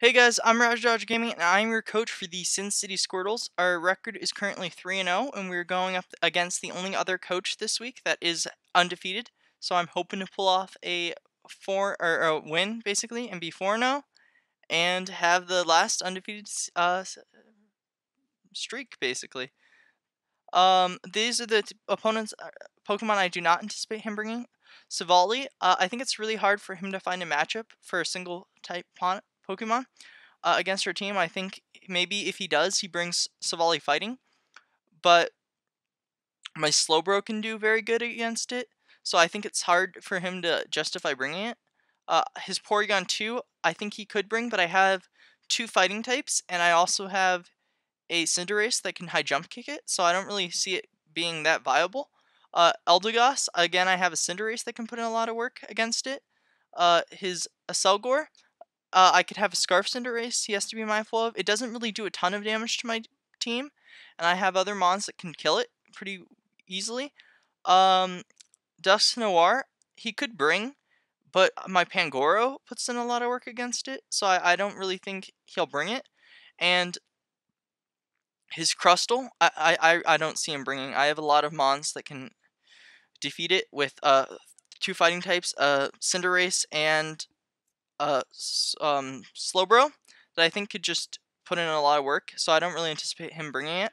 Hey guys, I'm Raj Dodge Gaming, and I'm your coach for the Sin City Squirtles. Our record is currently 3-0, and we're going up against the only other coach this week that is undefeated. So I'm hoping to pull off a a win basically, and be 4-0, and have the last undefeated streak basically. These are the opponents, Pokemon I do not anticipate him bringing. Savali, I think it's really hard for him to find a matchup for a single type Pokemon against our team. I think maybe if he does, he brings Savali Fighting, but my Slowbro can do very good against it, so I think it's hard for him to justify bringing it. His Porygon 2, I think he could bring, but I have two fighting types, and I also have a Cinderace that can high jump kick it, so I don't really see it being that viable. Eldegoss, again, I have a Cinderace that can put in a lot of work against it. His Aselgor, I could have a Scarf Cinderace he has to be mindful of. It doesn't really do a ton of damage to my team, and I have other mons that can kill it pretty easily. Um, Dust Noir, he could bring, but my Pangoro puts in a lot of work against it, so I don't really think he'll bring it. And his Crustle, I don't see him bringing. I have a lot of mons that can defeat it with two fighting types, Cinderace and Slowbro, that I think could just put in a lot of work, so I don't really anticipate him bringing it.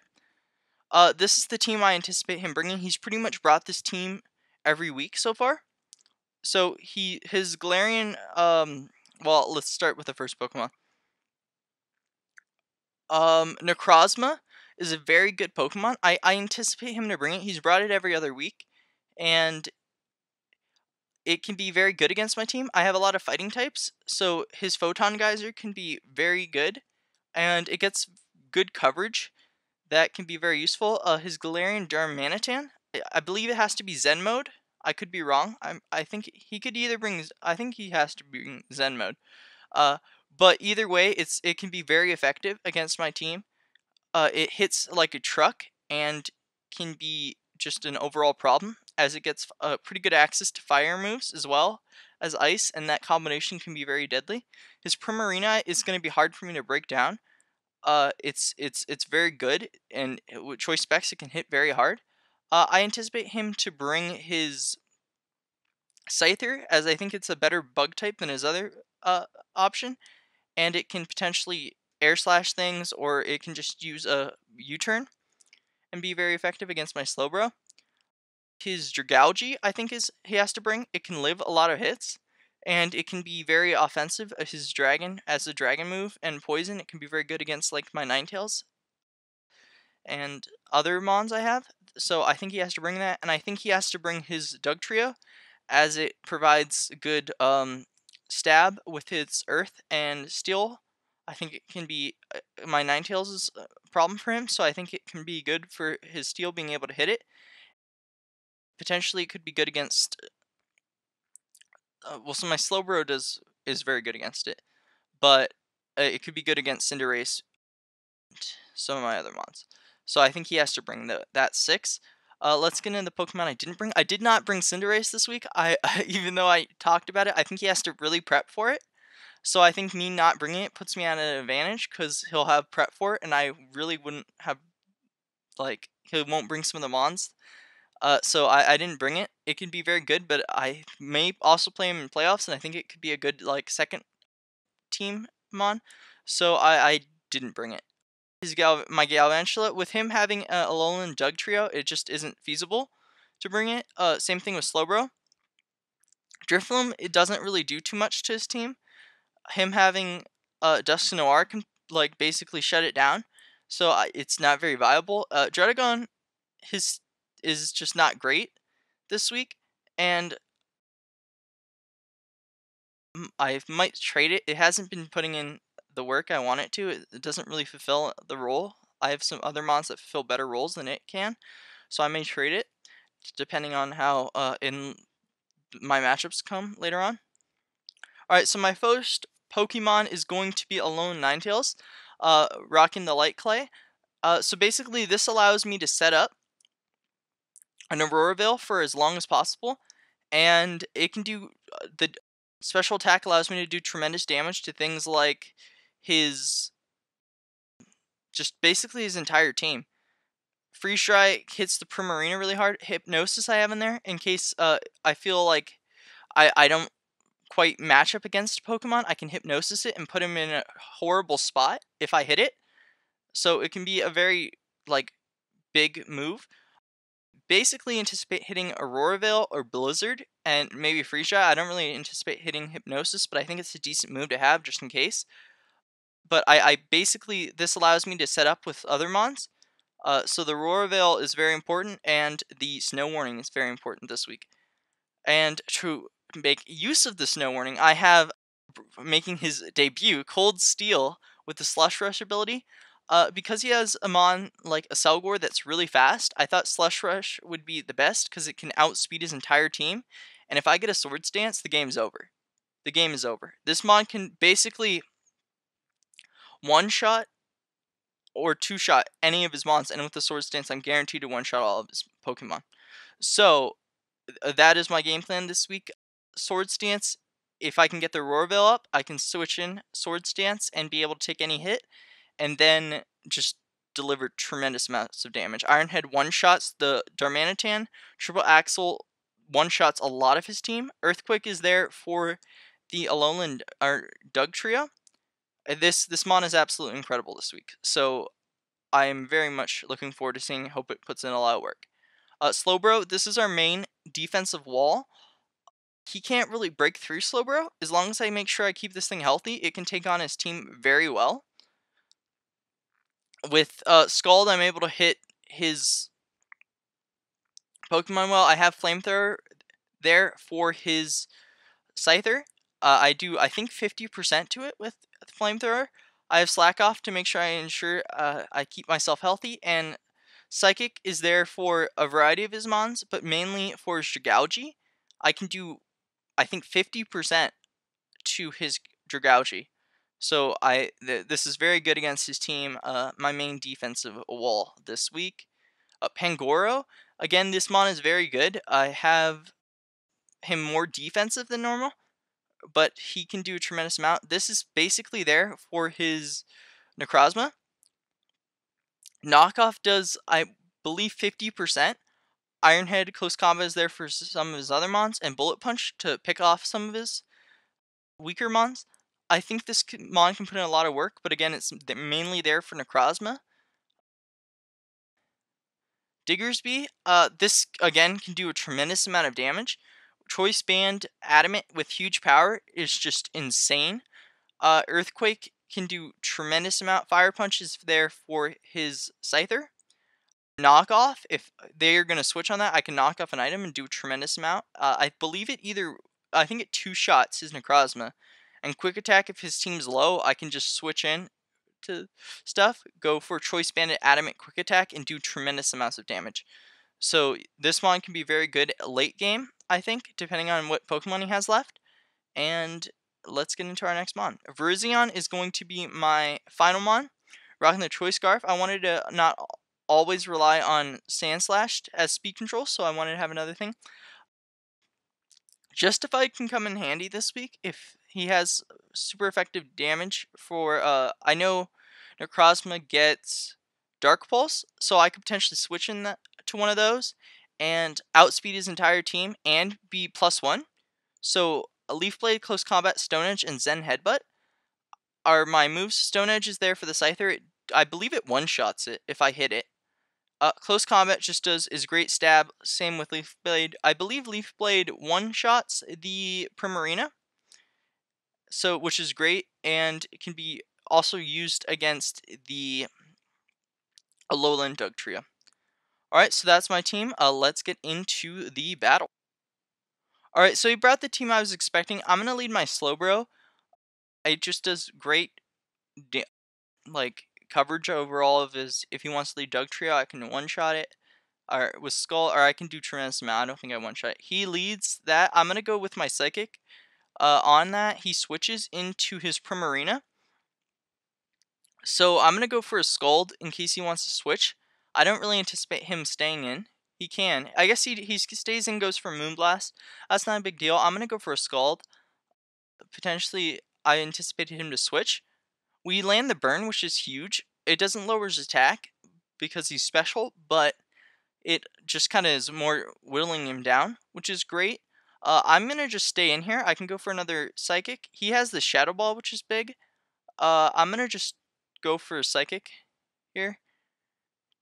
This is the team I anticipate him bringing. He's pretty much brought this team every week so far. So his Galarian, well, let's start with the first Pokemon. Necrozma is a very good Pokemon. I anticipate him to bring it. He's brought it every other week, and it can be very good against my team. I have a lot of fighting types, so his Photon Geyser can be very good, and it gets good coverage. That can be very useful. His Galarian Darmanitan, I believe it has to be Zen mode. I could be wrong. I think he could either bring. I think he has to bring Zen mode. Uh, but either way, it can be very effective against my team. It hits like a truck and can be just an overall problem, as it gets pretty good access to fire moves as well as ice, and that combination can be very deadly. His Primarina is going to be hard for me to break down. It's very good, and with choice specs, it can hit very hard. I anticipate him to bring his Scyther, as I think it's a better bug type than his other option, and it can potentially air slash things, or it can just use a U-turn and be very effective against my Slowbro. His Dragalge, I think he has to bring. It can live a lot of hits, and it can be very offensive. His Dragon, as a Dragon move, and Poison, it can be very good against like my Ninetales and other mons I have. So I think he has to bring that, and I think he has to bring his Dugtrio, as it provides good stab with its Earth and Steel. I think it can be my Ninetales is a problem for him, so I think it can be good for his Steel being able to hit it. Potentially, it could be good against. Well, so my Slowbro is very good against it, but it could be good against Cinderace, and some of my other mons. So I think he has to bring that 6. Let's get into the Pokemon I didn't bring. I did not bring Cinderace this week. Even though I talked about it, I think he has to really prep for it. So I think me not bringing it puts me at an advantage, because he'll have prep for it, and I really wouldn't have, like, he won't bring some of the mons. So I didn't bring it. It can be very good, but I may also play him in playoffs, and I think it could be a good like second team mon. So I didn't bring it. My Galvantula, with him having a Alolan Dugtrio, it just isn't feasible to bring it. Same thing with Slowbro. Drifloon, it doesn't really do too much to his team. Him having Dust Noir can like basically shut it down, so it's not very viable. Druddigon, his is just not great this week, and I might trade it. It hasn't been putting in the work I want it to. It doesn't really fulfill the role. I have some other mons that fulfill better roles than it can, so I may trade it depending on how in my matchups come later on. Alright, so my first Pokemon is going to be a lone Ninetales, rocking the Light Clay. So basically, this allows me to set up an Aurora Veil for as long as possible, and it can do the special attack allows me to do tremendous damage to things like his just basically his entire team. Freeze Dry hits the Primarina really hard. Hypnosis I have in there in case I feel like I don't quite match up against Pokemon. I can Hypnosis it and put him in a horrible spot if I hit it. So it can be a very like big move. Basically anticipate hitting Aurora Veil or Blizzard and maybe Freeze Dry. I don't really anticipate hitting Hypnosis, but I think it's a decent move to have just in case. But I basically, this allows me to set up with other mons. So the Aurora Veil is very important, and the Snow Warning is very important this week. And to make use of the Snow Warning, I have making his debut, Cold Steel, with the Slush Rush ability. Because he has a mon like a Selgor that's really fast, I thought Slush Rush would be the best because it can outspeed his entire team. And if I get a Swords Dance, the game's over. The game is over. This mon can basically one-shot or two-shot any of his mons, and with the Swords Dance, I'm guaranteed to one-shot all of his Pokemon. So that is my game plan this week. Swords Dance, if I can get the Roar Veil up, I can switch in Swords Dance and be able to take any hit, and then just deliver tremendous amounts of damage. Ironhead one-shots the Darmanitan. Triple Axle one-shots a lot of his team. Earthquake is there for the Alolan Doug Trio. This mon is absolutely incredible this week. So I am very much looking forward to seeing. Hope it puts in a lot of work. Slowbro, this is our main defensive wall. He can't really break through Slowbro. As long as I make sure I keep this thing healthy, it can take on his team very well. With Scald, I'm able to hit his Pokemon well. I have Flamethrower there for his Scyther. I do, I think, 50% to it with Flamethrower. I have Slack Off to make sure I keep myself healthy, and Psychic is there for a variety of his mons, but mainly for his Dragougi. I can do, I think, 50% to his Dragougi. So this is very good against his team. My main defensive wall this week. Pangoro, again, this mon is very good. I have him more defensive than normal, but he can do a tremendous amount. This is basically there for his Necrozma. Knockoff does, I believe, 50%. Ironhead Close Combat is there for some of his other mons, and Bullet Punch to pick off some of his weaker mons. I think this mon can put in a lot of work, but again, it's mainly there for Necrozma. Diggersby, this again can do a tremendous amount of damage. Choice Band Adamant with huge power is just insane. Earthquake can do tremendous amount. Fire Punch is there for his Scyther. Knockoff, if they're going to switch on that, I can knock off an item and do a tremendous amount. I believe I think it two-shots his Necrozma. And Quick Attack, if his team's low, I can just switch in to stuff, go for Choice Bandit Adamant Quick Attack, and do tremendous amounts of damage. So this mon can be very good late game, I think, depending on what Pokemon he has left. And let's get into our next mon. Virizion is going to be my final mon. Rocking the Choice Scarf, I wanted to not always rely on Sandslash as speed control, so I wanted to have another thing. Justified can come in handy this week if he has super effective damage for, I know Necrozma gets Dark Pulse, so I could potentially switch in to one of those and outspeed his entire team and be +1. So a Leaf Blade, Close Combat, Stone Edge, and Zen Headbutt are my moves. Stone Edge is there for the Scyther. I believe it one-shots it if I hit it. Close Combat just is great stab. Same with Leaf Blade. I believe Leaf Blade one-shots the Primarina, so which is great, and it can be also used against the Alolan Doug Trio. Alright, so that's my team. Let's get into the battle. Alright, so he brought the team I was expecting. I'm going to lead my Slowbro. It just does great coverage over all of his. If he wants to lead Doug Trio, I can one-shot it or with Skull, or I can do tremendous amount. I don't think I one-shot it. He leads that. I'm going to go with my Psychic. On that, he switches into his Primarina. So I'm going to go for a Scald in case he wants to switch. I don't really anticipate him staying in. He can. I guess he stays in, goes for Moonblast. That's not a big deal. I'm going to go for a Scald. Potentially, I anticipated him to switch. We land the burn, which is huge. It doesn't lower his attack because he's special, but it just kind of is more whittling him down, which is great. I'm going to just stay in here. I can go for another Psychic. He has the Shadow Ball, which is big. I'm going to just go for a Psychic here.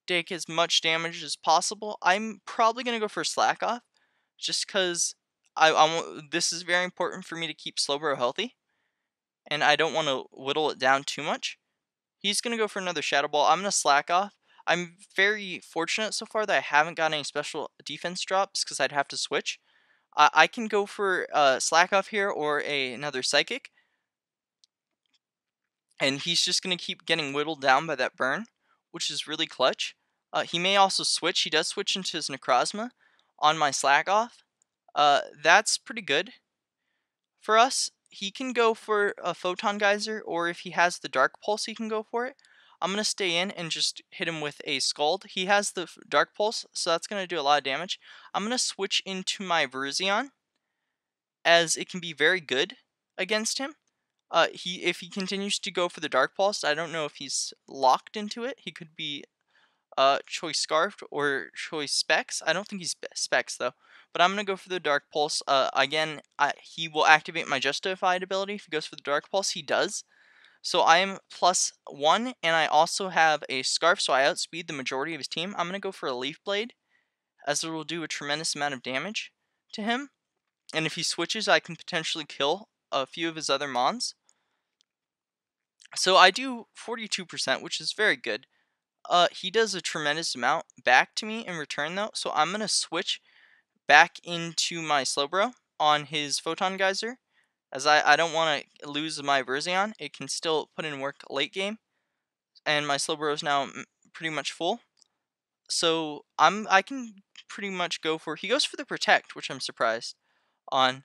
Take as much damage as possible. I'm probably going to go for a Slack Off, just because this is very important for me to keep Slowbro healthy, and I don't want to whittle it down too much. He's going to go for another Shadow Ball. I'm going to Slack Off. I'm very fortunate so far that I haven't gotten any special defense drops because I'd have to switch. I can go for Slack Off here or another Psychic, and he's just going to keep getting whittled down by that burn, which is really clutch. He may also switch. He does switch into his Necrozma on my Slack Off. That's pretty good for us. He can go for a Photon Geyser, or if he has the Dark Pulse, he can go for it. I'm going to stay in and just hit him with a Scald. He has the Dark Pulse, so that's going to do a lot of damage. I'm going to switch into my Veruzion, as it can be very good against him. If he continues to go for the Dark Pulse, I don't know if he's locked into it. He could be Choice Scarfed or Choice Specs. I don't think he's Specs though. But I'm going to go for the Dark Pulse. Again, he will activate my Justified ability. If he goes for the Dark Pulse, he does. So I am +1, and I also have a Scarf, so I outspeed the majority of his team. I'm going to go for a Leaf Blade, as it will do a tremendous amount of damage to him. And if he switches, I can potentially kill a few of his other Mons. So I do 42%, which is very good. He does a tremendous amount back to me in return, though. So I'm going to switch back into my Slowbro on his Photon Geyser, as I don't want to lose my Veruzion. It can still put in work late game, and my Slowbro is now pretty much full. So I can pretty much go for... He goes for the Protect, which I'm surprised on.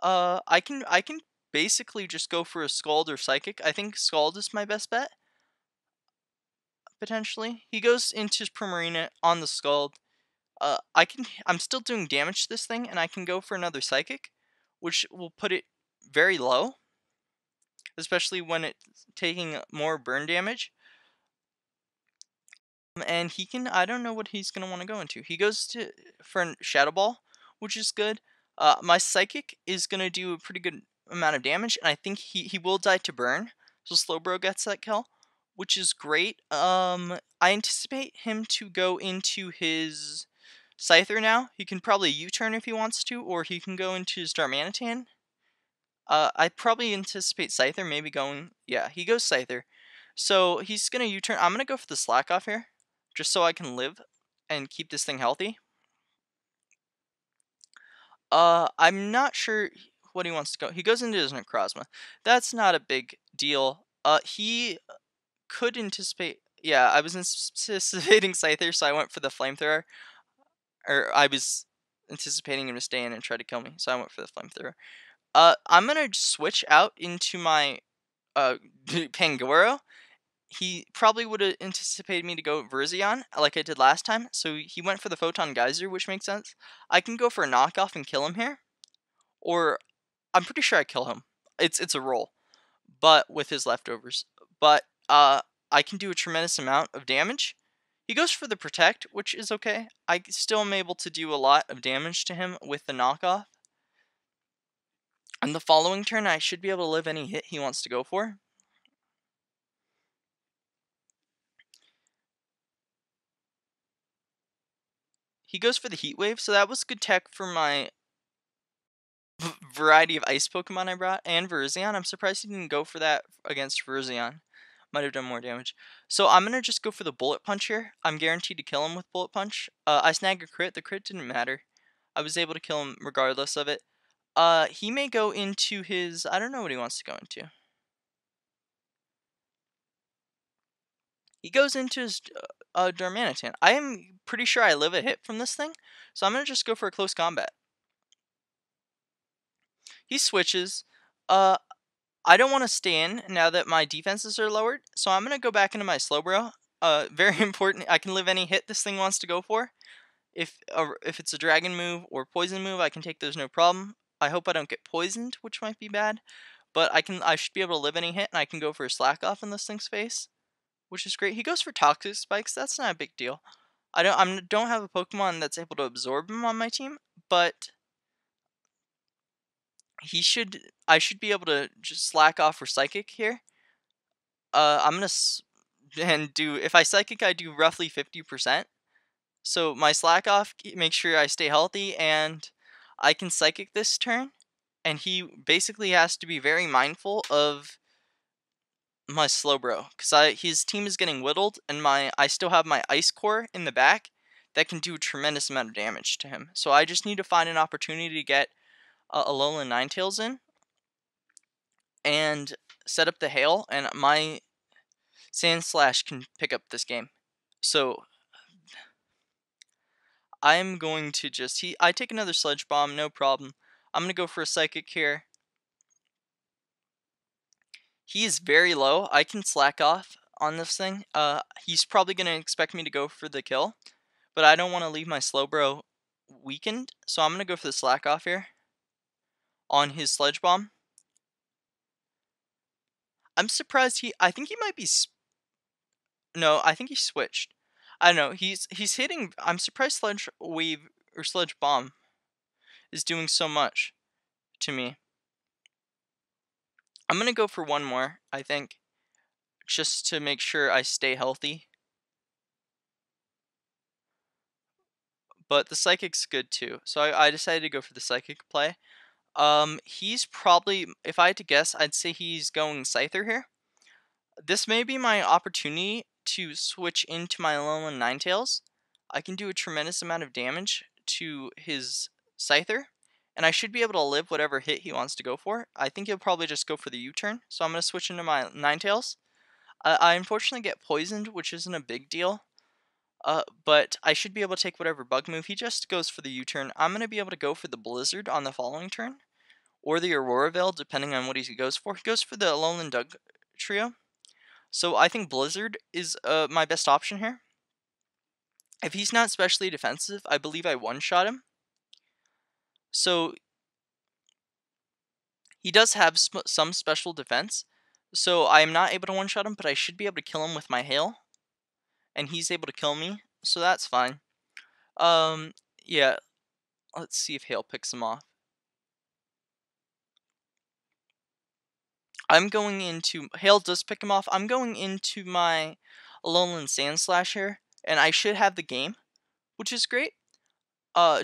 I can basically just go for a Scald or Psychic. I think Scald is my best bet, potentially. He goes into his Primarina on the Scald. I'm still doing damage to this thing, and I can go for another Psychic, which will put it very low, especially when it's taking more burn damage. And he can... I don't know what he's going to want to go into. He goes for a Shadow Ball, which is good. My Psychic is going to do a pretty good amount of damage, and I think he will die to burn, so Slowbro gets that kill, which is great. I anticipate him to go into his Scyther now. He can probably U-turn if he wants to, or he can go into his Darmanitan. I probably anticipate Scyther maybe going... Yeah, he goes Scyther. So he's going to U-turn. I'm going to go for the Slack Off here, just so I can live and keep this thing healthy. I'm not sure what he wants to go. He goes into his Necrozma. That's not a big deal. He could anticipate... Yeah, I was anticipating Scyther, so I went for the Flamethrower. Or I was anticipating him to stay in and try to kill me, so I went for the Flamethrower. I'm gonna switch out into my Pangoro. He probably would have anticipated me to go Veruzion, like I did last time, so he went for the Photon Geyser, which makes sense. I can go for a knockoff and kill him here, or I'm pretty sure I kill him. It's a roll, but with his leftovers. But I can do a tremendous amount of damage. He goes for the Protect, which is okay. I still am able to do a lot of damage to him with the knockoff. And the following turn, I should be able to live any hit he wants to go for. He goes for the Heat Wave, so that was good tech for my variety of Ice Pokemon I brought, and Veruzion. I'm surprised he didn't go for that against Veruzion. Might have done more damage. So I'm going to just go for the Bullet Punch here. I'm guaranteed to kill him with Bullet Punch. I snag a crit. The crit didn't matter. I was able to kill him regardless of it. He may go into his... I don't know what he wants to go into. He goes into his Darmanitan. I am pretty sure I live a hit from this thing, so I'm going to just go for a close combat. He switches. I don't want to stay in now that my defenses are lowered, so I'm going to go back into my Slowbro. Very important. I can live any hit this thing wants to go for. If it's a Dragon move or Poison move, I can take those no problem. I hope I don't get poisoned, which might be bad. but I should be able to live any hit, and I can go for a slack off in this thing's face, which is great. He goes for toxic spikes. That's not a big deal. I don't have a Pokemon that's able to absorb him on my team, but I should be able to just slack off for psychic here. I'm gonna if I psychic, I do roughly 50%. So my slack off makes sure I stay healthy, and I can psychic this turn. And he basically has to be very mindful of my Slowbro, because his team is getting whittled, and I still have my Ice Core in the back that can do a tremendous amount of damage to him. So I just need to find an opportunity to get Alolan Ninetales in and set up the hail, and my Sandslash can pick up this game. So I'm going to I take another Sludge Bomb, no problem. I'm going to go for a Psychic here. He is very low. I can slack off on this thing. He's probably going to expect me to go for the kill, but I don't want to leave my Slowbro weakened, so I'm going to go for the slack off here on his Sludge Bomb. I'm surprised I think he might be... No, I think he switched. I don't know. He's hitting... I'm surprised Sludge Wave or Sludge Bomb is doing so much to me. I'm going to go for one more, I think, just to make sure I stay healthy. But the Psychic's good too, so I decided to go for the Psychic play. He's probably, if I had to guess, I'd say he's going Scyther here. This may be my opportunity to switch into my Alolan Ninetales. I can do a tremendous amount of damage to his Scyther, and I should be able to live whatever hit he wants to go for. I think he'll probably just go for the U-turn, so I'm going to switch into my Ninetales. I unfortunately get poisoned, which isn't a big deal. But I should be able to take whatever bug move. He just goes for the U-turn. I'm going to be able to go for the Blizzard on the following turn, or the Aurora Veil, depending on what he goes for. He goes for the Alolan Doug trio. So I think Blizzard is my best option here. If he's not specially defensive, I believe I one-shot him. So he does have some special defense. So I am not able to one-shot him, but I should be able to kill him with my Hail. And he's able to kill me, so that's fine. Yeah, let's see if Hail picks him off. I'm going into... Hail does pick him off. I'm going into my Alolan Sandslash here, and I should have the game, which is great.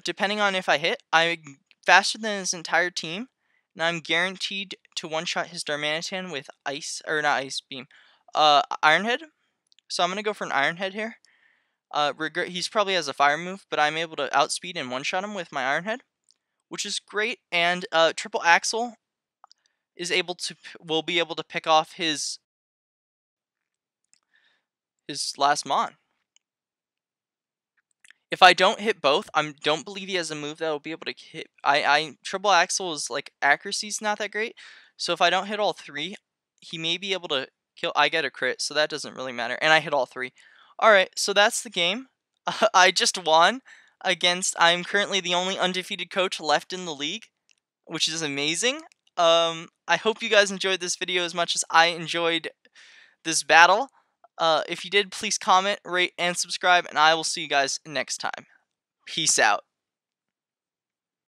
Depending on if I hit, I'm faster than his entire team, and I'm guaranteed to one-shot his Darmanitan with Ice, or not Ice Beam, Iron Head. So I'm going to go for an Iron Head here. He's probably has a fire move, but I'm able to outspeed and one-shot him with my Iron Head, which is great. And Triple Axle will be able to pick off his last Mon. If I don't hit both, I don't believe he has a move that will be able to hit. Triple Axle is like accuracy's not that great, so if I don't hit all three, he may be able to kill. I get a crit, so that doesn't really matter, and I hit all three. All right, so that's the game. I just won against. I'm currently the only undefeated coach left in the league, which is amazing. I hope you guys enjoyed this video as much as I enjoyed this battle. If you did, please comment, rate, and subscribe, and I will see you guys next time. Peace out.